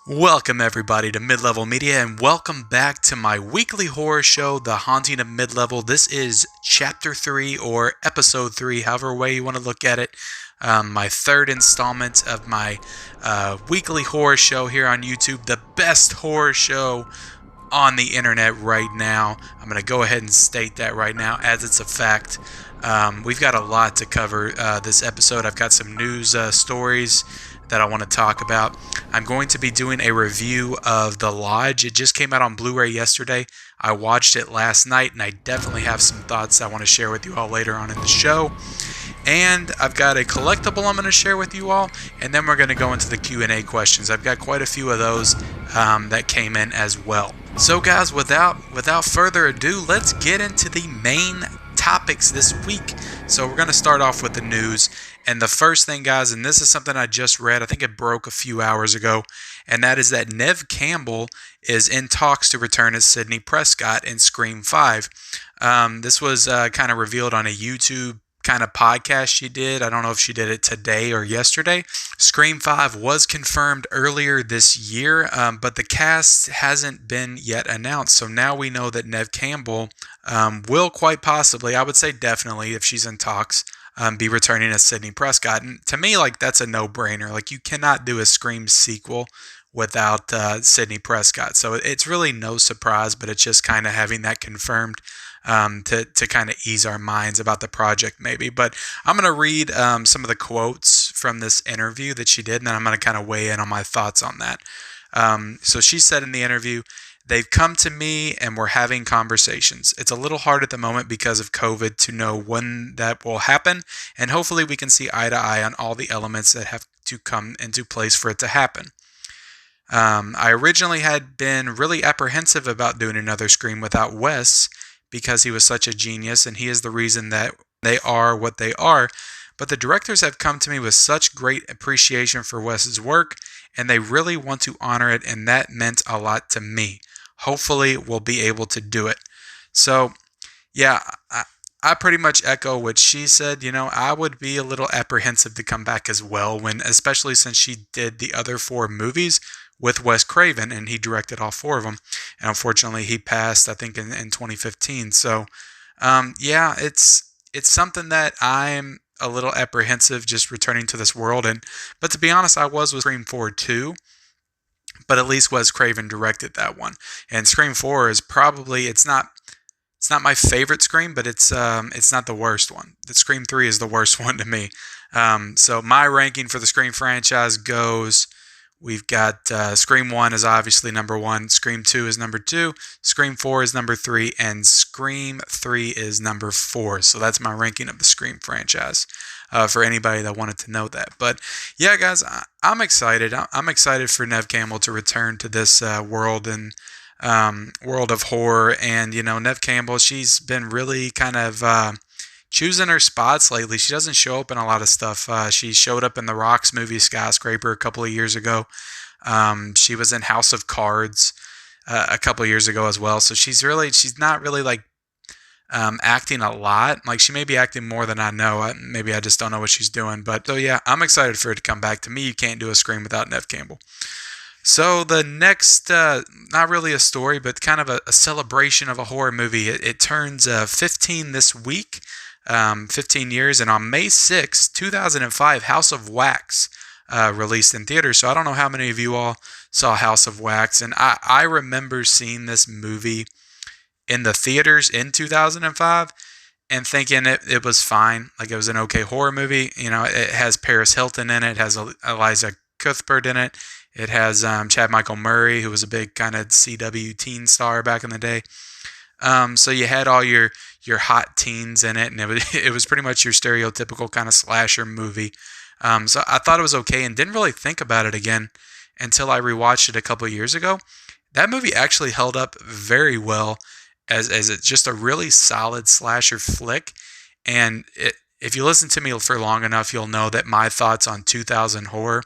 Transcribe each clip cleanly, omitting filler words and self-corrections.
Welcome everybody to Midlevel Media and welcome back to my weekly horror show, The Haunting of Midlevel. This is Chapter 3 or Episode 3, however way you want to look at it. My third installment of my weekly horror show here on YouTube, the best horror show on the internet right now. I'm going to go ahead and state that right now as it's a fact. We've got a lot to cover this episode. I've got some news stories that I want to talk about. I'm going to be doing a review of The Lodge. It just came out on Blu-ray yesterday. I watched it last night, and I definitely have some thoughts I want to share with you all later on in the show. And I've got a collectible I'm going to share with you all, and then we're going to go into the Q&A questions. I've got quite a few of those that came in as well. So guys, without further ado, let's get into the main topics this week. So we're going to start off with the news. And the first thing, guys, and this is something I just read, I think it broke a few hours ago, and that is that Neve Campbell is in talks to return as Sidney Prescott in Scream 5. This was kind of revealed on a YouTube kind of podcast she did. I don't know if she did it today or yesterday. Scream 5 was confirmed earlier this year, but the cast hasn't been yet announced. So now we know that Neve Campbell will quite possibly, I would say definitely, if she's in talks, be returning as Sidney Prescott. And to me, like, that's a no-brainer. Like, you cannot do a Scream sequel without Sidney Prescott. So it's really no surprise, but it's just kind of having that confirmed to kind of ease our minds about the project maybe. But I'm going to read some of the quotes from this interview that she did, and then I'm going to kind of weigh in on my thoughts on that. So she said in the interview, "They've come to me and we're having conversations. It's a little hard at the moment because of COVID to know when that will happen, and hopefully we can see eye to eye on all the elements that have to come into place for it to happen. I originally had been really apprehensive about doing another Scream without Wes because he was such a genius and he is the reason that they are what they are. But the directors have come to me with such great appreciation for Wes's work, and they really want to honor it, and that meant a lot to me. Hopefully we'll be able to do it." So, yeah, I pretty much echo what she said. You know, I would be a little apprehensive to come back as well, especially since she did the other 4 movies with Wes Craven, and he directed all 4 of them. And unfortunately, he passed, I think, in 2015. So, yeah, it's something that I'm a little apprehensive just returning to this world. But to be honest, I was with Scream 4 too. But at least Wes Craven directed that one. And Scream 4 is probably, it's not my favorite Scream, but it's not the worst one. The Scream 3 is the worst one to me. So my ranking for the Scream franchise goes, we've got Scream 1 is obviously number 1, Scream 2 is number 2, Scream 4 is number 3, and Scream 3 is number 4. So that's my ranking of the Scream franchise, for anybody that wanted to know that. But yeah, guys, I'm excited. I'm excited for Neve Campbell to return to this world and world of horror. And, you know, Neve Campbell, she's been really kind of choosing her spots lately. She doesn't show up in a lot of stuff. She showed up in the Rock's movie Skyscraper a couple of years ago. She was in House of Cards a couple of years ago as well. So she's not really like acting a lot. Like, she may be acting more than I know. Maybe I just don't know what she's doing. But so yeah, I'm excited for her to come back. To me, you can't do a Scream without Neve Campbell. So the next, not really a story, but kind of a celebration of a horror movie. It turns 15 this week, 15 years, and on May 6, 2005, House of Wax released in theaters. So I don't know how many of you all saw House of Wax, and I remember seeing this movie in the theaters in 2005 and thinking it was fine. Like, it was an okay horror movie. You know, it has Paris Hilton in it. It has Eliza Cuthbert in it. It has Chad Michael Murray, who was a big kind of CW teen star back in the day. So you had all your hot teens in it, and it was pretty much your stereotypical kind of slasher movie. So I thought it was okay and didn't really think about it again until I rewatched it a couple of years ago. That movie actually held up very well as just a really solid slasher flick. And if you listen to me for long enough, you'll know that my thoughts on 2000 horror,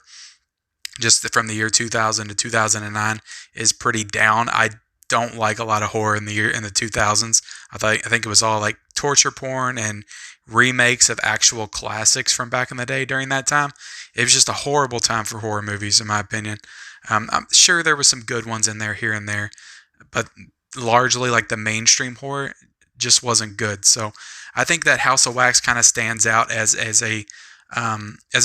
just from the year 2000 to 2009, is pretty down. I don't like a lot of horror in the 2000s. I think it was all like torture porn and remakes of actual classics from back in the day during that time. It was just a horrible time for horror movies, in my opinion. I'm sure there was some good ones in there here and there, but largely like the mainstream horror just wasn't good. So I think that House of Wax kind of stands out as a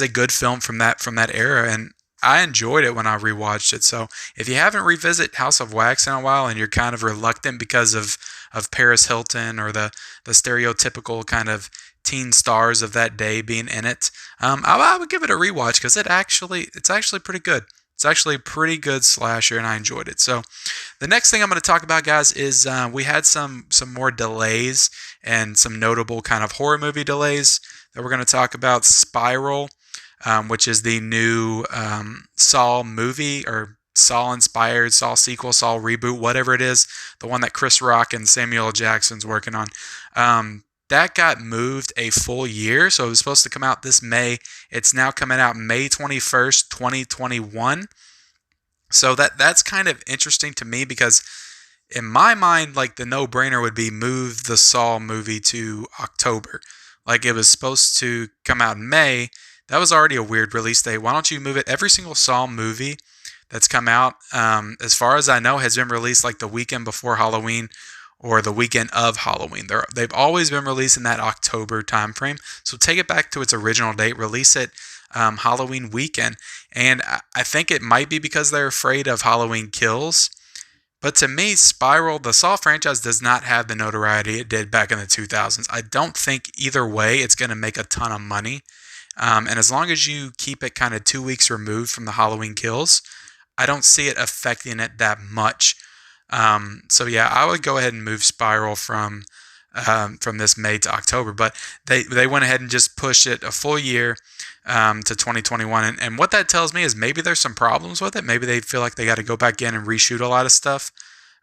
good film from that era, and I enjoyed it when I rewatched it. So if you haven't revisited House of Wax in a while and you're kind of reluctant because of Paris Hilton or the stereotypical kind of teen stars of that day being in it, I would give it a rewatch because it's actually pretty good. It's actually a pretty good slasher, and I enjoyed it. So the next thing I'm going to talk about, guys, is we had some more delays and some notable kind of horror movie delays that we're going to talk about. Spiral, which is the new Saw movie or Saw inspired, Saw sequel, Saw reboot, whatever it is, the one that Chris Rock and Samuel L. Jackson's working on. That got moved a full year, so it was supposed to come out this May. It's now coming out May 21st, 2021. So that's kind of interesting to me because in my mind, like the no-brainer would be move the Saw movie to October. Like it was supposed to come out in May. That was already a weird release date. Why don't you move it? Every single Saw movie that's come out, as far as I know, has been released like the weekend before Halloween or the weekend of Halloween. They've always been released in that October time frame. So take it back to its original date, release it Halloween weekend. And I think it might be because they're afraid of Halloween Kills. But to me, Spiral, the Saw franchise, does not have the notoriety it did back in the 2000s. I don't think either way it's going to make a ton of money. And as long as you keep it kind of 2 weeks removed from the Halloween Kills, I don't see it affecting it that much. So yeah, I would go ahead and move Spiral from this May to October, but they went ahead and just pushed it a full year to 2021, and what that tells me is maybe there's some problems with it. Maybe they feel like they got to go back in and reshoot a lot of stuff,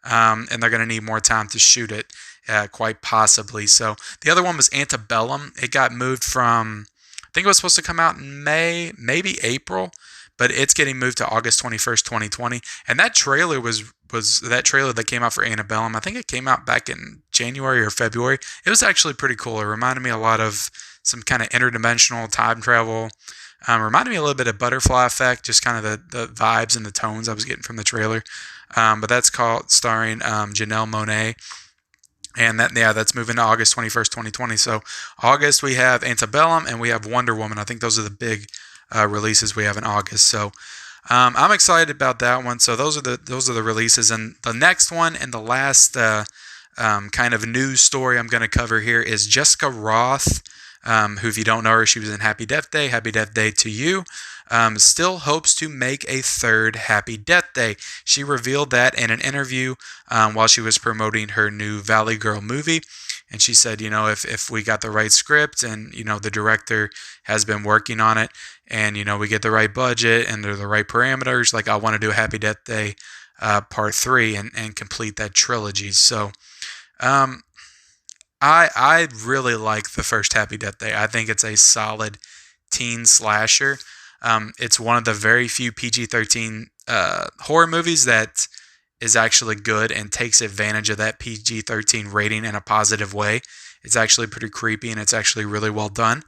and they're going to need more time to shoot it, quite possibly. So the other one was Antebellum. It got moved from, I think it was supposed to come out in May, maybe April, but it's getting moved to August 21st, 2020. And that trailer was that trailer that came out for Antebellum. I think it came out back in January or February. It was actually pretty cool. It reminded me a lot of some kind of interdimensional time travel. Reminded me a little bit of Butterfly Effect, just kind of the vibes and the tones I was getting from the trailer. But that's starring Janelle Monáe. And that's moving to August 21st, 2020. So August we have Antebellum and we have Wonder Woman. I think those are the big releases we have in August. So I'm excited about that one. So those are the releases. And the next one and the last kind of news story I'm going to cover here is Jessica Roth, who, if you don't know her, she was in Happy Death Day. Happy Death Day to you. Still hopes to make a third Happy Death Day. She revealed that in an interview while she was promoting her new Valley Girl movie. And she said, if we got the right script and, the director has been working on it and, we get the right budget and the right parameters, like I want to do a Happy Death Day part 3 and complete that trilogy. So I really like the first Happy Death Day. I think it's a solid teen slasher. It's one of the very few PG-13 horror movies that is actually good and takes advantage of that PG-13 rating in a positive way. It's actually pretty creepy and it's actually really well done.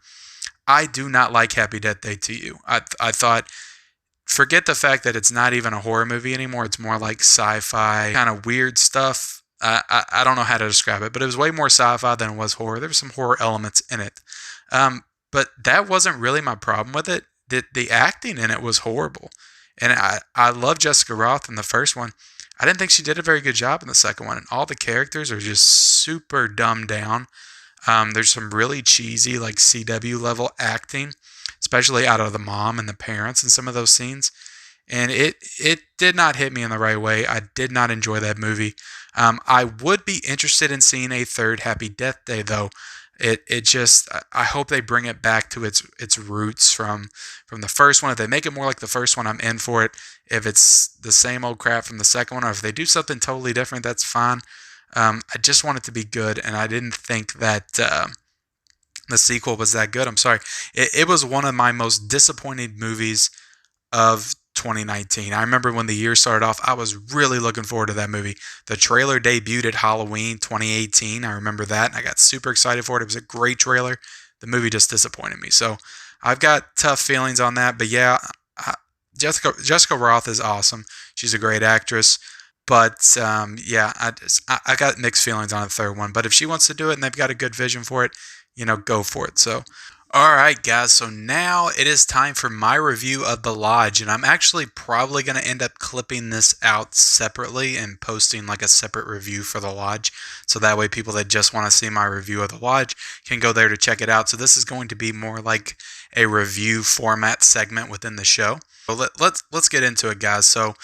I do not like Happy Death Day to You. I thought, forget the fact that it's not even a horror movie anymore. It's more like sci-fi, kind of weird stuff. I don't know how to describe it, but it was way more sci-fi than it was horror. There were some horror elements in it. But that wasn't really my problem with it. The acting in it was horrible. And I love Jessica Roth in the first one. I didn't think she did a very good job in the second one. And all the characters are just super dumbed down. There's some really cheesy, like CW level acting, especially out of the mom and the parents in some of those scenes. And it did not hit me in the right way. I did not enjoy that movie. I would be interested in seeing a third Happy Death Day, though. It just, I hope they bring it back to its roots from the first one. If they make it more like the first one, I'm in for it. If it's the same old crap from the second one, or if they do something totally different, that's fine. I just want it to be good, and I didn't think that the sequel was that good. I'm sorry. It was one of my most disappointed movies of 2019. I remember when the year started off, I was really looking forward to that movie. The trailer debuted at Halloween 2018. I remember that, and I got super excited for it. It was a great trailer. The movie just disappointed me. So I've got tough feelings on that. But yeah, Jessica Roth is awesome. She's a great actress. But yeah, I got mixed feelings on the third one. But if she wants to do it and they've got a good vision for it, go for it. So, all right, guys. So now it is time for my review of The Lodge, and I'm actually probably going to end up clipping this out separately and posting like a separate review for The Lodge, so that way people that just want to see my review of The Lodge can go there to check it out. So this is going to be more like a review format segment within the show. So let's get into it, guys. So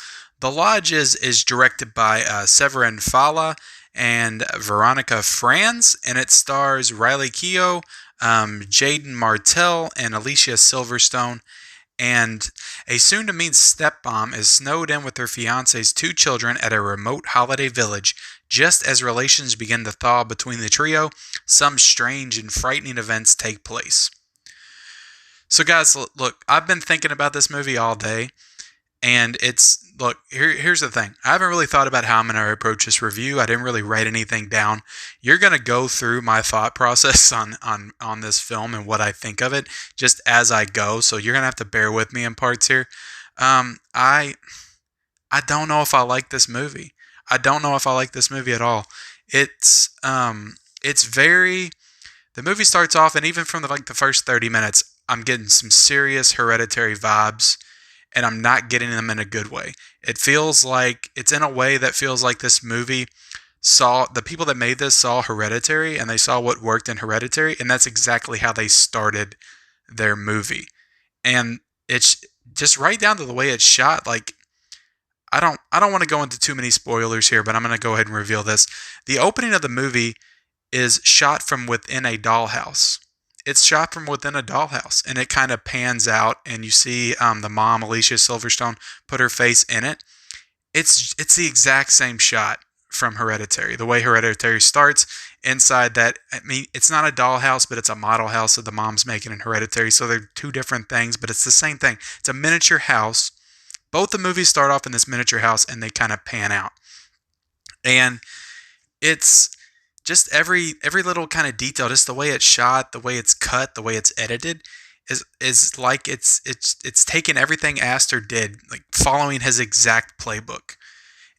The Lodge is directed by Severin Fala and Veronica Franz, and it stars Riley Keough, Jaden Martell, and Alicia Silverstone. And a soon-to-meet stepmom is snowed in with her fiance's 2 children at a remote holiday village. Just as relations begin to thaw between the trio, some strange and frightening events take place. So guys, look, I've been thinking about this movie all day. And here's the thing. I haven't really thought about how I'm going to approach this review. I didn't really write anything down. You're going to go through my thought process on this film and what I think of it just as I go. So you're going to have to bear with me in parts here. I don't know if I like this movie. I don't know if I like this movie at all. It's very. The movie starts off, and even from the first 30 minutes, I'm getting some serious Hereditary vibes. And I'm not getting them in a good way. It feels like, it's in a way that feels like this movie the people that made this saw Hereditary, and they saw what worked in Hereditary, and that's exactly how they started their movie. And it's just right down to the way it's shot. Like, I don't want to go into too many spoilers here, but I'm going to go ahead and reveal this. The opening of the movie is shot from within a dollhouse. It's shot from within a dollhouse, and it kind of pans out, and you see the mom, Alicia Silverstone, put her face in it. It's the exact same shot from Hereditary. The way Hereditary starts inside that, I mean, it's not a dollhouse, but it's a model house that the mom's making in Hereditary. So they're two different things, but it's the same thing. It's a miniature house. Both the movies start off in this miniature house, and they kind of pan out. And it's just every little kind of detail, just the way it's shot, the way it's cut, the way it's edited, is like it's taken everything Aster did, like following his exact playbook.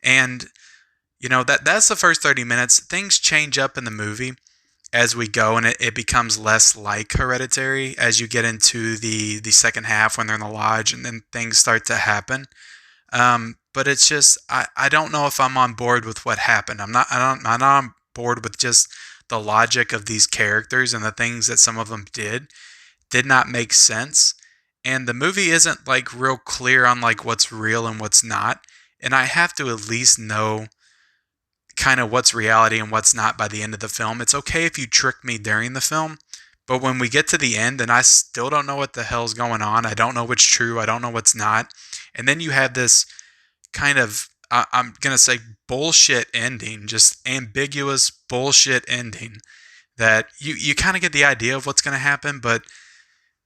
And that's the first 30 minutes. Things change up in the movie as we go, and it becomes less like Hereditary as you get into the second half when they're in the lodge, and then things start to happen. But it's just I don't know if I'm on board with what happened. I'm not on board with just the logic of these characters, and the things that some of them did not make sense. And the movie isn't like real clear on like what's real and what's not. And I have to at least know kind of what's reality and what's not by the end of the film. It's okay if you trick me during the film, but when we get to the end and I still don't know what the hell's going on, I don't know what's true, I don't know what's not. And then you have this kind of, I'm going to say bullshit ending, just ambiguous bullshit ending that you kind of get the idea of what's going to happen, but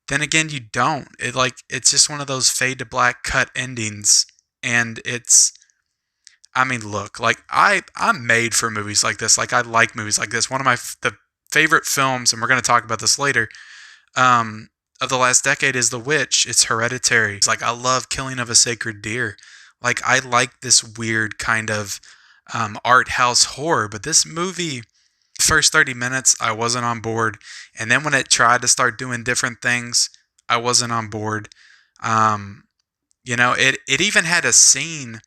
then again, you don't. It's just one of those fade to black cut endings. And look, like I'm made for movies like this. Like I like movies like this. One of the favorite films, and we're going to talk about this later, of the last decade is The Witch. It's Hereditary. It's like I love Killing of a Sacred Deer. Like, I like this weird kind of art house horror, but this movie, first 30 minutes, I wasn't on board. And then when it tried to start doing different things, I wasn't on board. It even had a scene,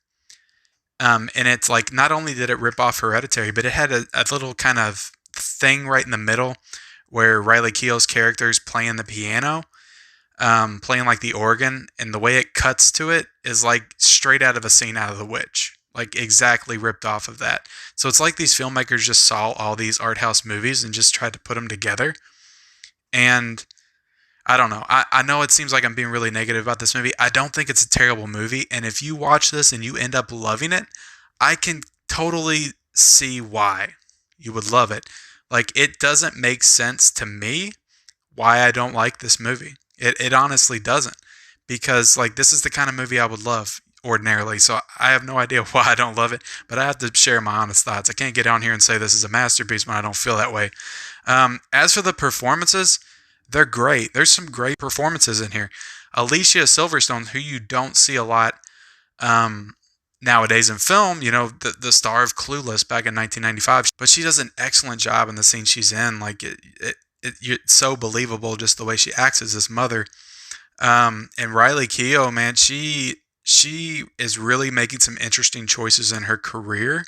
and it's like, not only did it rip off Hereditary, but it had a little kind of thing right in the middle where Riley Keough's character is playing the piano. Playing like the organ, and the way it cuts to it is like straight out of a scene out of The Witch, like exactly ripped off of that. So it's like these filmmakers just saw all these art house movies and just tried to put them together. And I don't know. I know it seems like I'm being really negative about this movie. I don't think it's a terrible movie. And if you watch this and you end up loving it, I can totally see why you would love it. Like, it doesn't make sense to me why I don't like this movie. It honestly doesn't, because like this is the kind of movie I would love ordinarily. So I have no idea why I don't love it, but I have to share my honest thoughts. I can't get on here and say this is a masterpiece when I don't feel that way. As for the performances, they're great. There's some great performances in here. Alicia Silverstone, who you don't see a lot nowadays in film, the star of Clueless back in 1995, but she does an excellent job in the scene she's in. Like it's so believable just the way she acts as this mother. And Riley Keough, man, she is really making some interesting choices in her career,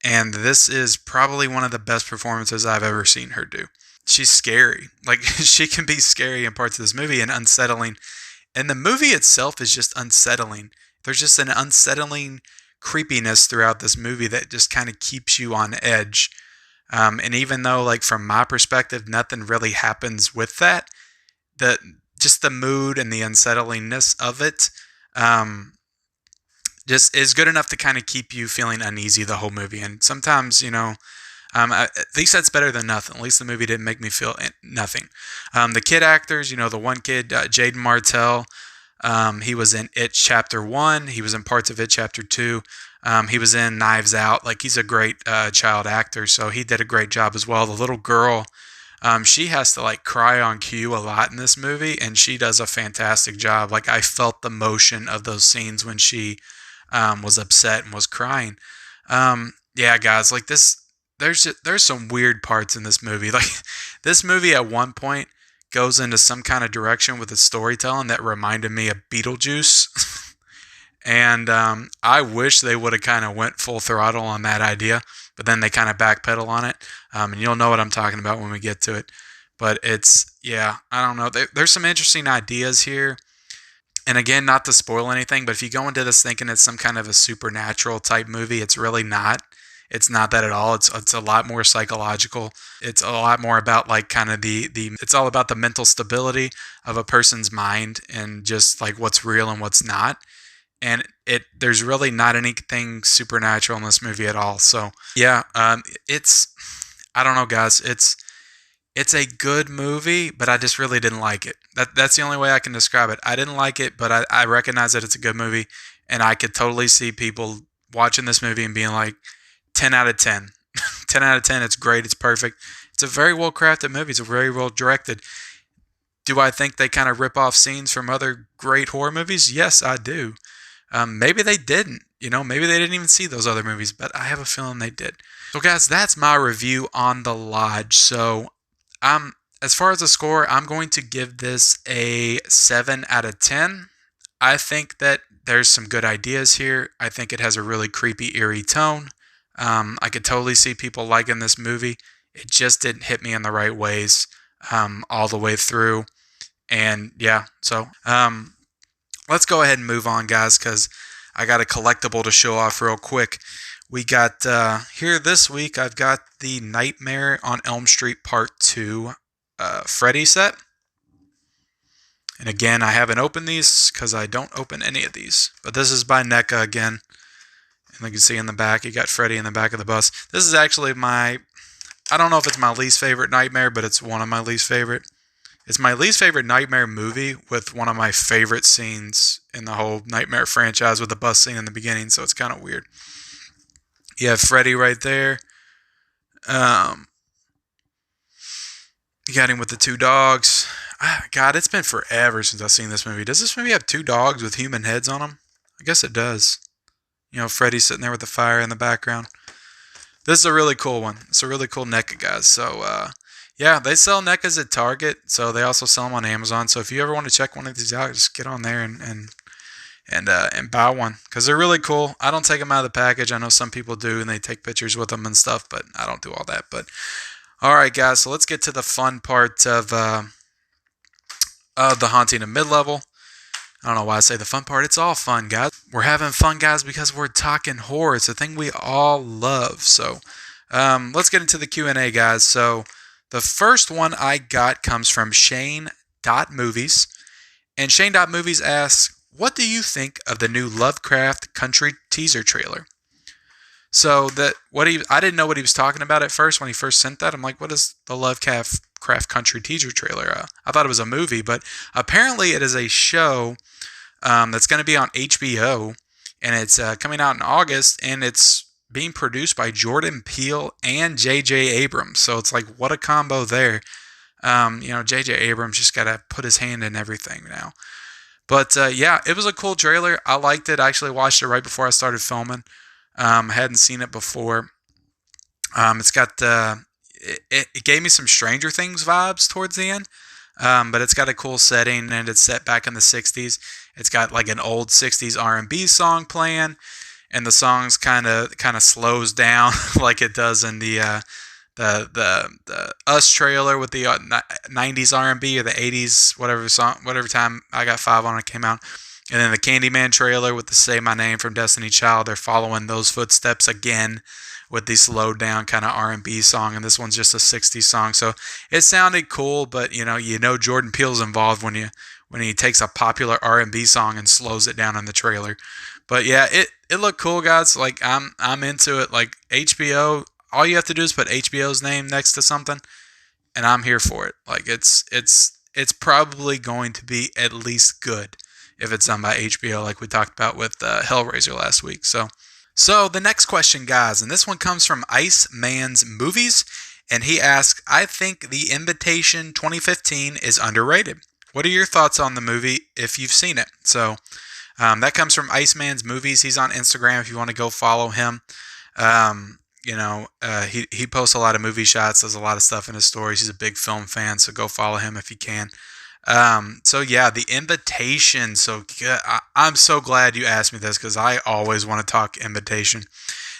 and this is probably one of the best performances I've ever seen her do. She's scary. Like she can be scary in parts of this movie and unsettling. And the movie itself is just unsettling. There's just an unsettling creepiness throughout this movie that just kind of keeps you on edge. And even though, like from my perspective, nothing really happens with that, the just the mood and the unsettlingness of it, just is good enough to kind of keep you feeling uneasy the whole movie. And sometimes, at least that's better than nothing. At least the movie didn't make me feel nothing. The kid actors, the one kid, Jaden Martell, he was in It Chapter 1. He was in parts of It Chapter 2. He was in Knives Out. Like, he's a great child actor, so he did a great job as well. The little girl, she has to, like, cry on cue a lot in this movie, and she does a fantastic job. Like, I felt the motion of those scenes when she was upset and was crying. Yeah, guys, like this, there's some weird parts in this movie. Like this movie at one point goes into some kind of direction with its storytelling that reminded me of Beetlejuice. And I wish they would have kind of went full throttle on that idea, but then they kind of backpedal on it. And you'll know what I'm talking about when we get to it. But I don't know. There's some interesting ideas here. And again, not to spoil anything, but if you go into this thinking it's some kind of a supernatural type movie, it's really not. It's not that at all. It's a lot more psychological. It's a lot more about like kind of it's all about the mental stability of a person's mind and just like what's real and what's not. And there's really not anything supernatural in this movie at all. So yeah, I don't know, guys. It's a good movie, but I just really didn't like it. That's the only way I can describe it. I didn't like it, but I recognize that it's a good movie, and I could totally see people watching this movie and being like, 10 out of 10. 10 out of 10, it's great, it's perfect. It's a very well-crafted movie. It's very well directed. Do I think they kind of rip off scenes from other great horror movies? Yes, I do. Maybe they didn't. Maybe they didn't even see those other movies, but I have a feeling they did. So, guys, that's my review on The Lodge. So, as far as the score, I'm going to give this a 7 out of 10. I think that there's some good ideas here. I think it has a really creepy, eerie tone. I could totally see people liking this movie. It just didn't hit me in the right ways all the way through. And yeah, so let's go ahead and move on, guys, because I got a collectible to show off real quick. We got, here this week, I've got the Nightmare on Elm Street Part 2 Freddy set. And again, I haven't opened these because I don't open any of these. But this is by NECA again. And you can see in the back, you got Freddy in the back of the bus. This is actually I don't know if it's my least favorite Nightmare, but it's one of my least favorite. It's my least favorite Nightmare movie with one of my favorite scenes in the whole Nightmare franchise with the bus scene in the beginning, so it's kind of weird. You have Freddy right there. You got him with the two dogs. God, it's been forever since I've seen this movie. Does this movie have two dogs with human heads on them? I guess it does. Freddy's sitting there with the fire in the background. This is a really cool one. It's a really cool NECA, guys. So, yeah, they sell NECAs at Target. So they also sell them on Amazon. So if you ever want to check one of these out, just get on there and buy one, because they're really cool. I don't take them out of the package. I know some people do, and they take pictures with them and stuff, but I don't do all that. But all right, guys, so let's get to the fun part of the Haunting of Midlevel. I don't know why I say the fun part. It's all fun, guys. We're having fun, guys, because we're talking horror. It's a thing we all love. So let's get into the Q&A, guys. So the first one I got comes from Shane.movies. And Shane.movies asks, what do you think of the new Lovecraft Country teaser trailer? So I didn't know what he was talking about at first when he first sent that. I'm like, what is the Lovecraft Country teaser trailer? I thought it was a movie, but apparently it is a show that's going to be on HBO, and it's coming out in August, and it's being produced by Jordan Peele and J.J. Abrams. So it's like, what a combo there. J.J. Abrams just got to put his hand in everything now. But yeah, it was a cool trailer. I liked it. I actually watched it right before I started filming. Hadn't seen it before. It's got it gave me some Stranger Things vibes towards the end. But it's got a cool setting and it's set back in the 60s. It's got like an old 60s R&B song playing, and the song's kind of slows down like it does in the Us trailer with the 90s R&B or the 80s whatever time I Got Five on it came out. And then the Candyman trailer with the Say My Name from Destiny Child, they're following those footsteps again with the slowed down kind of R&B song, and this one's just a 60s song. So it sounded cool, but you know Jordan Peele's involved when he takes a popular R&B song and slows it down in the trailer. But yeah, it looked cool, guys. Like I'm into it. Like HBO, all you have to do is put HBO's name next to something, and I'm here for it. Like it's probably going to be at least good if it's done by HBO, like we talked about with Hellraiser last week. So the next question, guys, and this one comes from Iceman's Movies, and he asks, I think The Invitation 2015 is underrated. What are your thoughts on the movie if you've seen it? So that comes from Iceman's Movies. He's on Instagram if you want to go follow him. He posts a lot of movie shots, does a lot of stuff in his stories. He's a big film fan, so go follow him if you can. So yeah, The Invitation. So I'm so glad you asked me this because I always want to talk Invitation.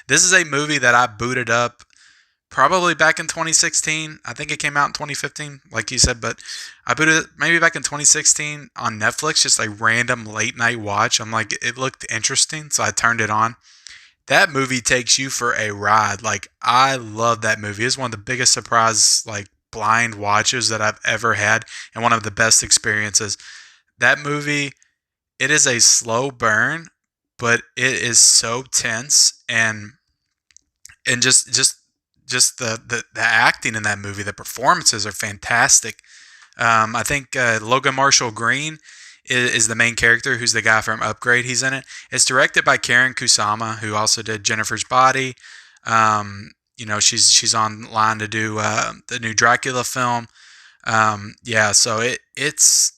This is a movie that I booted up probably back in 2016. I think it came out in 2015, like you said, but I booted it maybe back in 2016 on Netflix, just a random late night watch. I'm like, it looked interesting, so I turned it on. That movie takes you for a ride. Like, I love that movie. It's one of the biggest surprise, like, blind watches that I've ever had, and one of the best experiences. That movie, it is a slow burn, but it is so tense, and just the acting in that movie, the performances are fantastic. I think Logan Marshall Green is the main character, who's the guy from Upgrade. He's in it. It's directed by Karen Kusama, who also did Jennifer's Body. She's on line to do the new Dracula film. So it's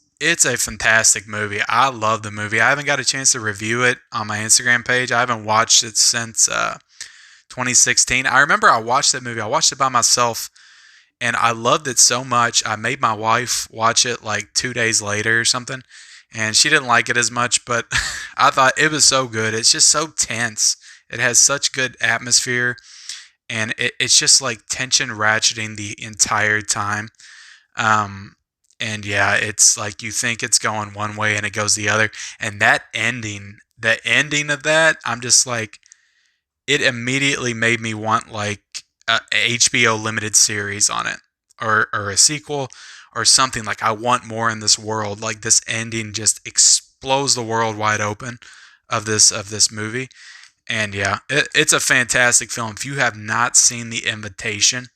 a fantastic movie. I love the movie. I haven't got a chance to review it on my Instagram page. I haven't watched it since 2016. I remember I watched that movie. I watched it by myself, and I loved it so much. I made my wife watch it like 2 days later or something, and she didn't like it as much, but I thought it was so good. It's just so tense. It has such good atmosphere, and it's just like tension ratcheting the entire time. And yeah, it's like you think it's going one way and it goes the other. And that ending, the ending of that, I'm just like, it immediately made me want like a HBO limited series on it, or a sequel or something. Like, I want more in this world. Like, this ending just explodes the world wide open of this movie. And yeah, it's a fantastic film. If you have not seen The Invitation,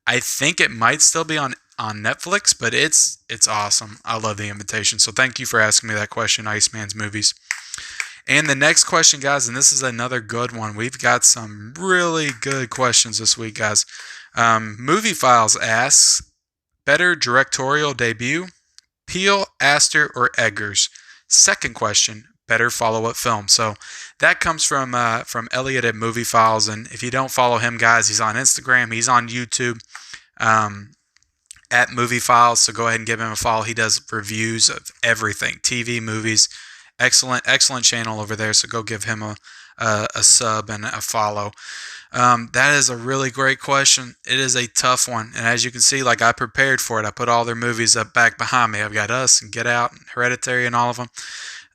I think it might still be on Netflix, but it's awesome. I love The Invitation. So thank you for asking me that question, Iceman's Movies. And the next question, guys, and this is another good one. We've got some really good questions this week, guys. Movie Files asks, better directorial debut, Peele, Astor, or Eggers? Second question, better follow-up film. So that comes from Elliot at Movie Files, and if you don't follow him, guys, he's on Instagram, he's on YouTube, at Movie Files. So go ahead and give him a follow. He does reviews of everything, TV, movies. Excellent channel over there. So go give him a sub and a follow. That is a really great question. It is a tough one, and as you can see, like, I prepared for it. I put all their movies up back behind me. I've got Us and Get Out and Hereditary and all of them.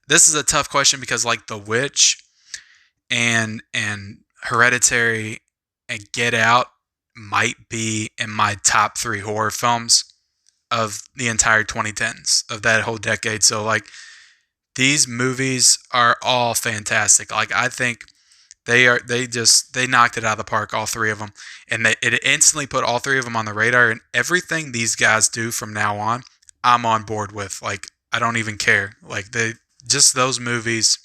This is a tough question because, like, The Witch and Hereditary and Get Out might be in my top 3 horror films of the entire 2010s, of that whole decade. So, like, these movies are all fantastic. Like, I think they knocked it out of the park, all 3 of them. And it instantly put all 3 of them on the radar, and everything these guys do from now on, I'm on board with. Like, I don't even care. Like, those movies,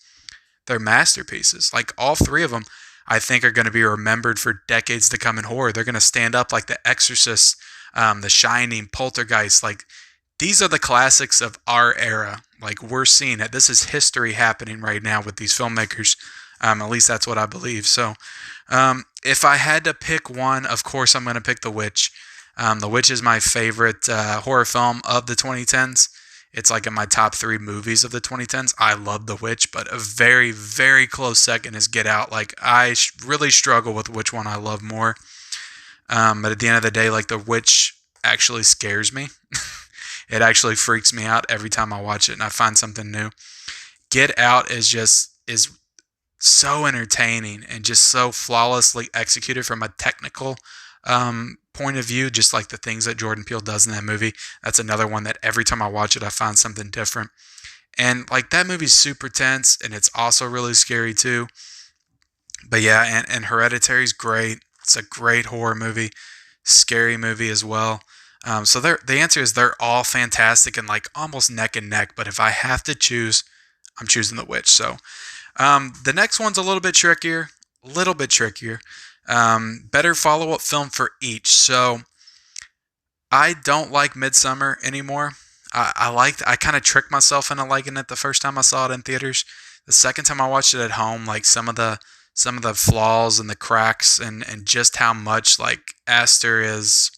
they're masterpieces. Like, all 3 of them, I think, are going to be remembered for decades to come in horror. They're going to stand up like The Exorcist, The Shining, Poltergeist. Like, these are the classics of our era. Like, we're seeing it. This is history happening right now with these filmmakers. At least that's what I believe. So, if I had to pick one, of course I'm going to pick The Witch. The Witch is my favorite horror film of the 2010s. It's like in my top 3 movies of the 2010s. I love The Witch, but a very, very close second is Get Out. Like, I really struggle with which one I love more. But at the end of the day, like, The Witch actually scares me. It actually freaks me out every time I watch it and I find something new. Get Out is so entertaining and just so flawlessly executed from a technical point of view, just like the things that Jordan Peele does in that movie. That's another one that every time I watch it, I find something different. And like, that movie's super tense and it's also really scary too. But yeah, and Hereditary's great. It's a great horror movie, scary movie as well. So the answer is they're all fantastic and like almost neck and neck. But if I have to choose, I'm choosing The Witch. So the next one's a little bit trickier. Better follow-up film for each. So I don't like Midsummer anymore. I kind of tricked myself into liking it the first time I saw it in theaters. The second time I watched it at home, like some of the flaws and the cracks and just how much like Aster is,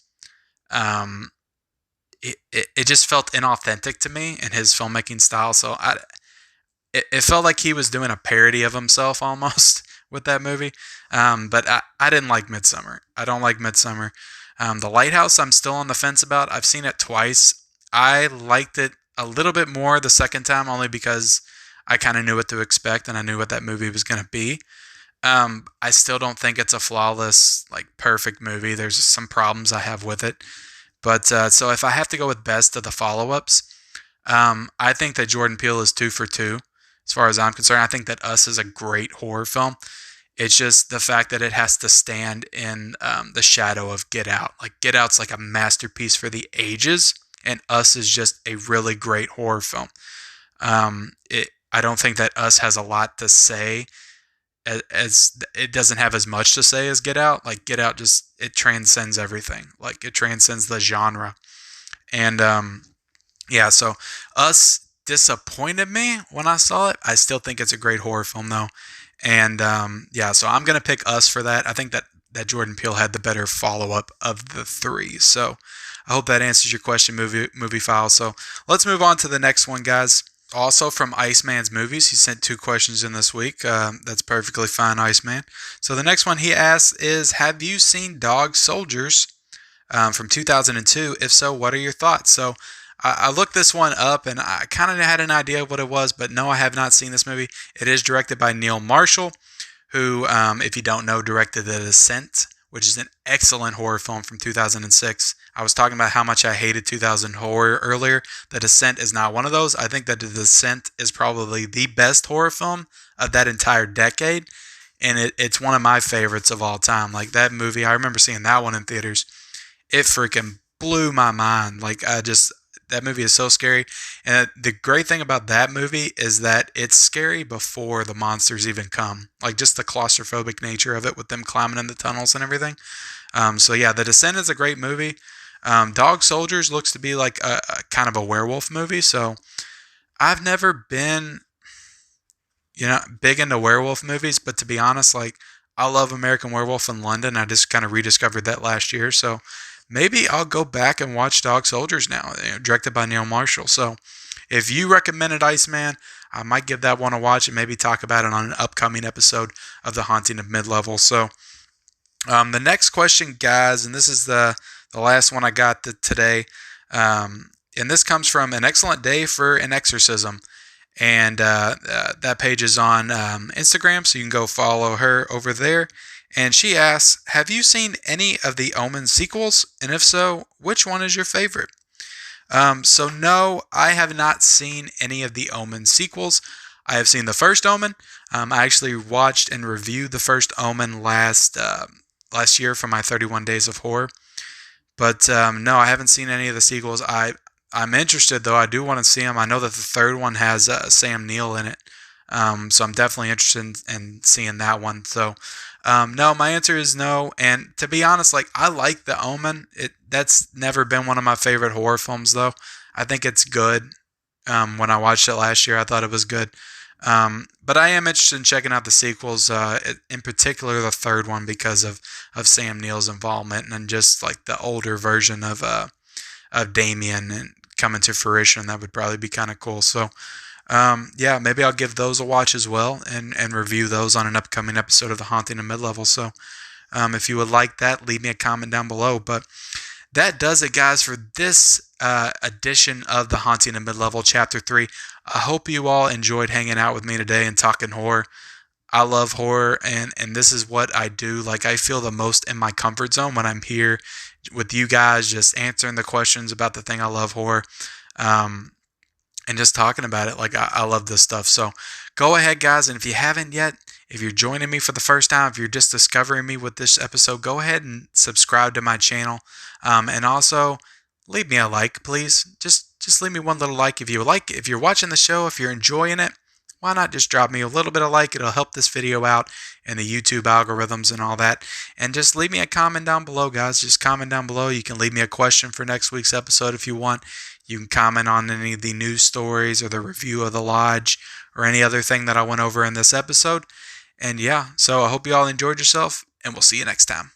it just felt inauthentic to me in his filmmaking style. So it felt like he was doing a parody of himself almost with that movie. But I didn't like Midsummer. I don't like Midsummer. The Lighthouse, I'm still on the fence about. I've seen it twice. I liked it a little bit more the second time, only because I kind of knew what to expect and I knew what that movie was going to be. I still don't think it's a flawless, like, perfect movie. There's some problems I have with it. But so if I have to go with best of the follow-ups, I think that Jordan Peele is 2 for 2. As far as I'm concerned, I think that Us is a great horror film. It's just the fact that it has to stand in the shadow of Get Out. Like, Get Out's like a masterpiece for the ages, and Us is just a really great horror film. I don't think that Us has a lot to say, as it doesn't have as much to say as Get Out. Like, Get Out it transcends everything. Like, it transcends the genre. And yeah, so Us disappointed me when I saw it. I still think it's a great horror film though. And yeah, so I'm going to pick Us for that. I think that Jordan Peele had the better follow-up of the 3. So I hope that answers your question, movie file. So let's move on to the next one, guys. Also from Iceman's Movies. He sent 2 questions in this week. That's perfectly fine, Iceman. So the next one he asks is, have you seen Dog Soldiers from 2002? If so, what are your thoughts? So I looked this one up and I kind of had an idea of what it was, but no, I have not seen this movie. It is directed by Neil Marshall, who, if you don't know, directed The Descent, which is an excellent horror film from 2006. I was talking about how much I hated 2000 horror earlier. The Descent is not one of those. I think that The Descent is probably the best horror film of that entire decade, and it's one of my favorites of all time. Like, that movie, I remember seeing that one in theaters. It freaking blew my mind. Like, that movie is so scary. And the great thing about that movie is that it's scary before the monsters even come. Like, just the claustrophobic nature of it with them climbing in the tunnels and everything. So yeah, The Descent is a great movie. Dog Soldiers looks to be like a kind of a werewolf movie. So I've never been, big into werewolf movies, but to be honest, like, I love American Werewolf in London. I just kind of rediscovered that last year. So maybe I'll go back and watch Dog Soldiers now, directed by Neil Marshall. So if you recommended Iceman, I might give that one a watch and maybe talk about it on an upcoming episode of The Haunting of Midlevel. So the next question, guys, and this is the last one I got today, and this comes from An Excellent Day for an Exorcism. And that page is on Instagram, so you can go follow her over there. And she asks, have you seen any of the Omen sequels? And if so, which one is your favorite? So no, I have not seen any of the Omen sequels. I have seen the first Omen. I actually watched and reviewed the first Omen last year for my 31 Days of Horror. But no, I haven't seen any of the sequels. I'm interested, though. I do want to see them. I know that the third one has Sam Neill in it. So I'm definitely interested in seeing that one. So no, my answer is no. And to be honest, like I like The Omen. That's never been one of my favorite horror films, though. I think it's good. When I watched it last year, I thought it was good. But I am interested in checking out the sequels, in particular the third one because of Sam Neill's involvement and just like the older version of Damien and coming to fruition. That would probably be kind of cool. So yeah, maybe I'll give those a watch as well and review those on an upcoming episode of The Haunting of Midlevel. So if you would like that, leave me a comment down below. But that does it, guys, for this edition of The Haunting of Midlevel Chapter 3. I hope you all enjoyed hanging out with me today and talking horror. I love horror, and this is what I do. Like, I feel the most in my comfort zone when I'm here with you guys, just answering the questions about the thing I love, horror. And just talking about it. Like, I love this stuff. So go ahead, guys, and if you haven't yet, if you're joining me for the first time, if you're just discovering me with this episode, go ahead and subscribe to my channel. And also leave me a like, please. Just leave me one little like if you like. If you're watching the show, if you're enjoying it, why not just drop me a little bit of like? It'll help this video out and the YouTube algorithms and all that. And just leave me a comment down below, guys. Just comment down below. You can leave me a question for next week's episode if you want. You can comment on any of the news stories or the review of The Lodge or any other thing that I went over in this episode. And yeah, so I hope you all enjoyed yourself, and we'll see you next time.